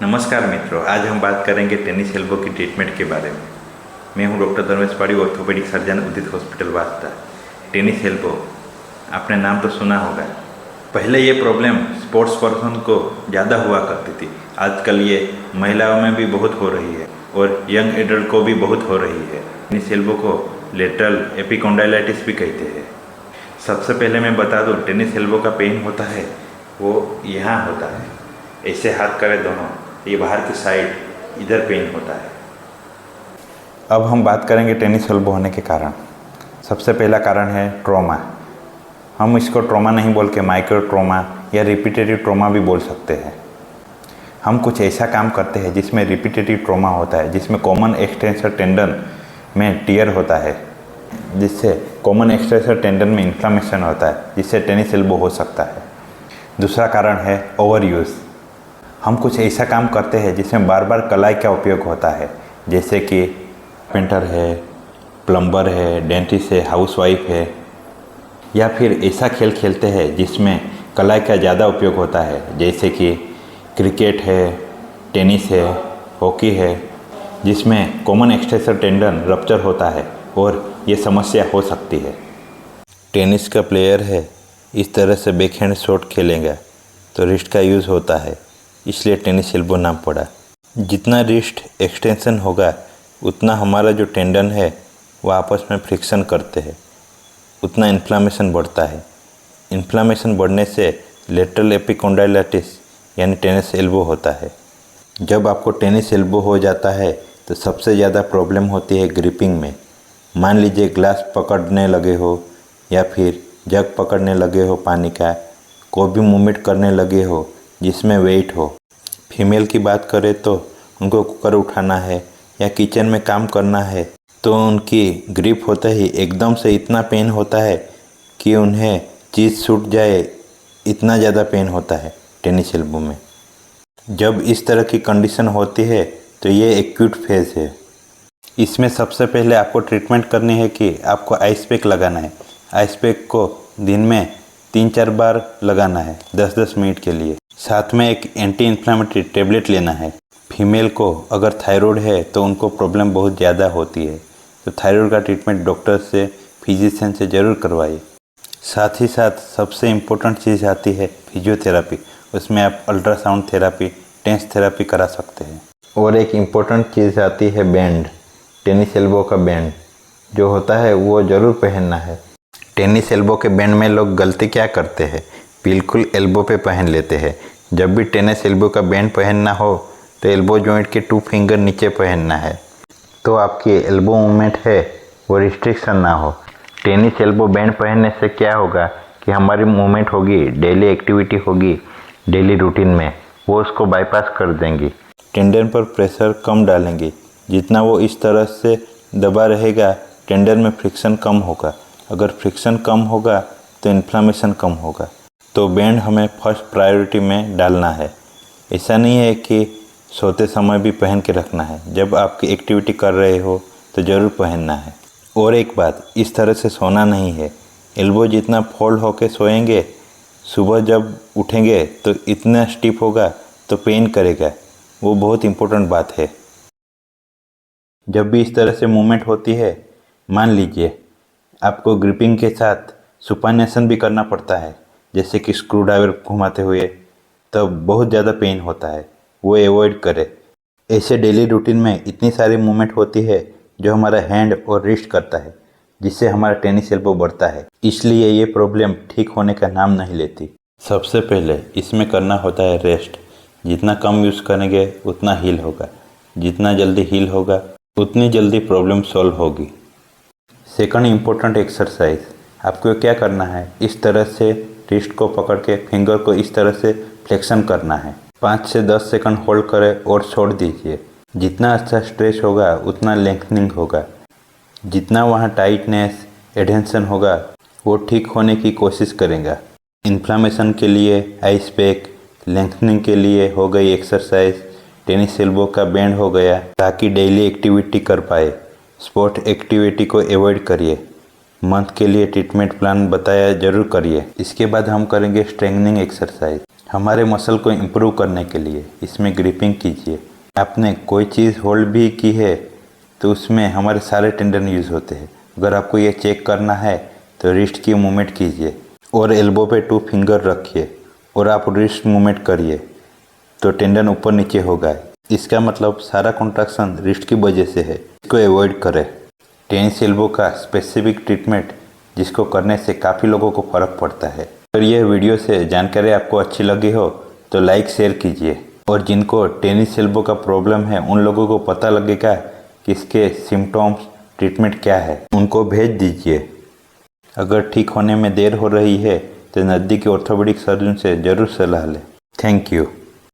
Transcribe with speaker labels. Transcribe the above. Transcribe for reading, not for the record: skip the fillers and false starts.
Speaker 1: नमस्कार मित्रों, आज हम बात करेंगे टेनिस एल्बो की ट्रीटमेंट के बारे में। मैं हूं डॉक्टर धर्मेश पाड़ी, ऑर्थोपेडिक सर्जन, उदित हॉस्पिटल वास्ता। टेनिस एल्बो आपने नाम तो सुना होगा। पहले ये प्रॉब्लम स्पोर्ट्स पर्सन को ज़्यादा हुआ करती थी। आजकल ये महिलाओं में भी बहुत हो रही है और यंग एडल्ट को भी बहुत हो रही है। टेनिस एल्बो को लेटरल एपिकॉन्डाइलाइटिस भी कहते हैं। सबसे पहले मैं बता दूं, टेनिस एल्बो का पेन होता है वो यहाँ होता है। ऐसे हाथ करें दोनों, ये बाहर की साइड इधर पेन होता है। अब हम बात करेंगे टेनिस एल्बो होने के कारण। सबसे पहला कारण है ट्रॉमा। हम इसको ट्रॉमा नहीं बोल के माइक्रो ट्रॉमा या रिपीटेटिव ट्रॉमा भी बोल सकते हैं। हम कुछ ऐसा काम करते हैं जिसमें रिपीटेटिव ट्रॉमा होता है, जिसमें कॉमन एक्सटेंसर टेंडन में टियर होता है, जिससे कॉमन एक्सटेंसर टेंडन में इन्फ्लामेशन होता है, जिससे टेनिस एल्बो हो सकता है। दूसरा कारण है ओवर यूज़। हम कुछ ऐसा काम करते हैं जिसमें बार बार कलाई का उपयोग होता है, जैसे कि पेंटर है, प्लम्बर है, डेंटिस्ट है, हाउसवाइफ है, या फिर ऐसा खेल खेलते हैं जिसमें कलाई का ज़्यादा उपयोग होता है, जैसे कि क्रिकेट है, टेनिस है, हॉकी है, जिसमें कॉमन एक्सटेंसर टेंडन रप्चर होता है और ये समस्या हो सकती है। टेनिस का प्लेयर है, इस तरह से बैकहैंड शॉट खेलेंगे तो रिस्ट का यूज़ होता है, इसलिए टेनिस एल्बो नाम पड़ा। जितना रिस्ट एक्सटेंशन होगा उतना हमारा जो टेंडन है वो आपस में फ्रिक्शन करते हैं, उतना इन्फ्लामेशन बढ़ता है। इन्फ्लामेशन बढ़ने से लेटरल एपिकॉन्डाइलाइटिस यानी टेनिस एल्बो होता है। जब आपको टेनिस एल्बो हो जाता है तो सबसे ज़्यादा प्रॉब्लम होती है ग्रिपिंग में। मान लीजिए ग्लास पकड़ने लगे हो या फिर जग पकड़ने लगे हो पानी का, कोई भी मूवमेंट करने लगे हो जिसमें वेट हो। फीमेल की बात करें तो उनको कुकर उठाना है या किचन में काम करना है तो उनकी ग्रिप होते ही एकदम से इतना पेन होता है कि उन्हें चीज़ छूट जाए, इतना ज़्यादा पेन होता है टेनिस एल्बो में। जब इस तरह की कंडीशन होती है तो ये एक्यूट फेज़ है। इसमें सबसे पहले आपको ट्रीटमेंट करनी है कि आपको आइस पैक लगाना है। आइस पैक को दिन में 3-4 बार लगाना है 10-10 मिनट के लिए। साथ में एक एंटी इन्फ्लामेटरी टेबलेट लेना है। फीमेल को अगर थायराइड है तो उनको प्रॉब्लम बहुत ज़्यादा होती है, तो थायराइड का ट्रीटमेंट डॉक्टर से, फिजिशियन से ज़रूर करवाइए। साथ ही साथ सबसे इम्पोर्टेंट चीज़ आती है फिजियोथेरापी। उसमें आप अल्ट्रासाउंड थेरापी, टेंस थेरापी करा सकते हैं। और एक इम्पोर्टेंट चीज़ आती है बैंड। टेनिस एल्बो का बैंड जो होता है वो ज़रूर पहनना है। टेनिस एल्बो के बैंड में लोग गलती क्या करते हैं, बिल्कुल एल्बो पे पहन लेते हैं। जब भी टेनिस एल्बो का बैंड पहनना हो तो एल्बो जॉइंट के 2 फिंगर नीचे पहनना है, तो आपकी एल्बो मूवमेंट है वो रिस्ट्रिक्शन ना हो। टेनिस एल्बो बैंड पहनने से क्या होगा कि हमारी मूवमेंट होगी, डेली एक्टिविटी होगी, डेली रूटीन में, वो उसको बाईपास कर देंगी। टेंडन पर प्रेशर कम डालेंगी। जितना वो इस तरह से दबा रहेगा टेंडन में फ्रिक्शन कम होगा। अगर फ्रिक्शन कम होगा तो इन्फ्लामेशन कम होगा। तो बैंड हमें फर्स्ट प्रायोरिटी में डालना है। ऐसा नहीं है कि सोते समय भी पहन के रखना है, जब आपकी एक्टिविटी कर रहे हो तो ज़रूर पहनना है। और एक बात, इस तरह से सोना नहीं है। एल्बो जितना फोल्ड होके सोएंगे, सुबह जब उठेंगे तो इतना स्टिफ होगा तो पेन करेगा। वो बहुत इम्पोर्टेंट बात है। जब भी इस तरह से मूवमेंट होती है, मान लीजिए आपको ग्रिपिंग के साथ सुपानेशन भी करना पड़ता है, जैसे कि स्क्रू ड्राइवर घुमाते हुए, तब बहुत ज़्यादा पेन होता है, वो अवॉइड करें। ऐसे डेली रूटीन में इतनी सारी मूवमेंट होती है जो हमारा हैंड और रिस्ट करता है, जिससे हमारा टेनिस एल्बो बढ़ता है। इसलिए ये प्रॉब्लम ठीक होने का नाम नहीं लेती। सबसे पहले इसमें करना होता है रेस्ट। जितना कम यूज़ करेंगे उतना हील होगा, जितना जल्दी हील होगा उतनी जल्दी प्रॉब्लम सॉल्व होगी। सेकंड इम्पोर्टेंट एक्सरसाइज, आपको क्या करना है, इस तरह से रिस्ट को पकड़ के फिंगर को इस तरह से फ्लेक्शन करना है। 5 से 10 सेकंड होल्ड करें और छोड़ दीजिए। जितना अच्छा स्ट्रेच होगा उतना लेंथनिंग होगा। जितना वहाँ टाइटनेस, एडहेंशन होगा वो ठीक होने की कोशिश करेंगे। इन्फ्लामेशन के लिए आइस पैक, लेंथनिंग के लिए हो गई एक्सरसाइज, टेनिस एल्बो का बैंड हो गया, ताकि डेली एक्टिविटी कर पाए। स्पोर्ट एक्टिविटी को अवॉइड करिए। मंथ के लिए ट्रीटमेंट प्लान बताया जरूर करिए। इसके बाद हम करेंगे स्ट्रेंथनिंग एक्सरसाइज। हमारे मसल को इम्प्रूव करने के लिए इसमें ग्रिपिंग कीजिए। आपने कोई चीज़ होल्ड भी की है तो उसमें हमारे सारे टेंडन यूज़ होते हैं। अगर आपको ये चेक करना है तो रिस्ट की मूवमेंट कीजिए और एल्बो पे 2 फिंगर रखिए और आप रिस्ट मूवमेंट करिए तो टेंडन ऊपर नीचे होगा। इसका मतलब सारा कॉन्ट्रैक्शन रिस्ट की वजह से है। इसको अवॉइड करें। टेनिस एल्बो का स्पेसिफिक ट्रीटमेंट जिसको करने से काफ़ी लोगों को फ़र्क पड़ता है। अगर यह वीडियो से जानकारी आपको अच्छी लगी हो तो लाइक शेयर कीजिए और जिनको टेनिस एल्बो का प्रॉब्लम है उन लोगों को पता लगेगा कि इसके सिम्टम्स ट्रीटमेंट क्या है, उनको भेज दीजिए। अगर ठीक होने में देर हो रही है तो नज़दीकी ऑर्थोपेडिक सर्जन से ज़रूर सलाह लें। Thank you.